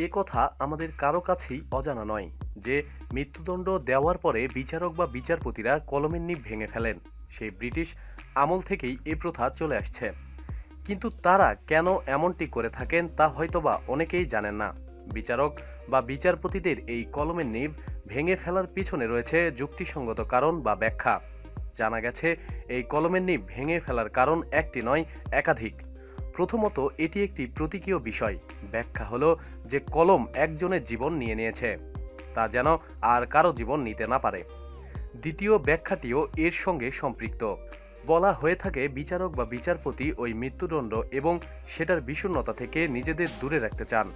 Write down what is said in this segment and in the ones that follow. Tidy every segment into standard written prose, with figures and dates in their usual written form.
এ কথা আমাদের কারো কাছেই অজানা নয় যে মৃত্যুদণ্ড দেওয়ার পরে বিচারক বা বিচারপতিরা কলমের নিব ভেঙে ফেলেন। সেই ব্রিটিশ আমল থেকেই এ প্রথা চলে আসছে। কিন্তু তারা কেন এমনটি করে থাকেন তা হয়তোবা অনেকেই জানেন না। বিচারক বা বিচারপতিদের এই কলমের নিব ভেঙে ফেলার পিছনে রয়েছে যুক্তিসঙ্গত কারণ বা ব্যাখ্যা। জানা গেছে এই কলমের নিব ভেঙে ফেলার কারণ একটি নয়, একাধিক। প্রথমত, এটি একটি প্রতীকীয় বিষয়। ব্যাখ্যা হলো যে কলম একজনের জীবন নিয়ে নিয়েছে, তা যেন আর কারো জীবন নিতে না পারে। দ্বিতীয় ব্যাখ্যাটিও এর সঙ্গে সম্পৃক্ত। বলা হয়ে থাকে বিচারক বা বিচারপতি ওই মৃত্যুদণ্ড এবং সেটার বিষণ্ণতা থেকে নিজেদের দূরে রাখতে চান।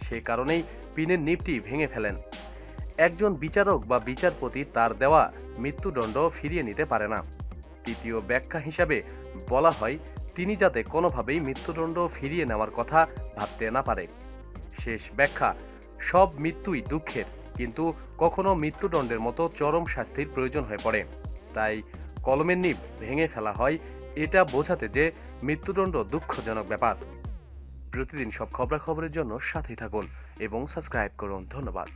সে কারণেই পিনের নিবটি ভেঙে ফেলেন। একজন বিচারক বা বিচারপতি তার দেওয়া মৃত্যুদণ্ড ফিরিয়ে নিতে পারে না। তৃতীয় ব্যাখ্যা হিসাবে বলা হয় তিনি যাতে কোনোভাবেই মৃত্যুদণ্ড ফিরিয়ে নেওয়ার কথা ভাবতে না পারে। শেষ ব্যাখ্যা, সব মৃত্যুই দুঃখের, কিন্তু কখনো মৃত্যুদণ্ডের মতো চরম শাস্তির প্রয়োজন হয়ে পড়ে। তাই কলমের নিব ভেঙে ফেলা হয় এটা বোঝাতে যে মৃত্যুদণ্ড দুঃখজনক ব্যাপার। প্রতিদিন সব খবরাখবরের জন্য সাথেই থাকুন এবং সাবস্ক্রাইব করুন। ধন্যবাদ।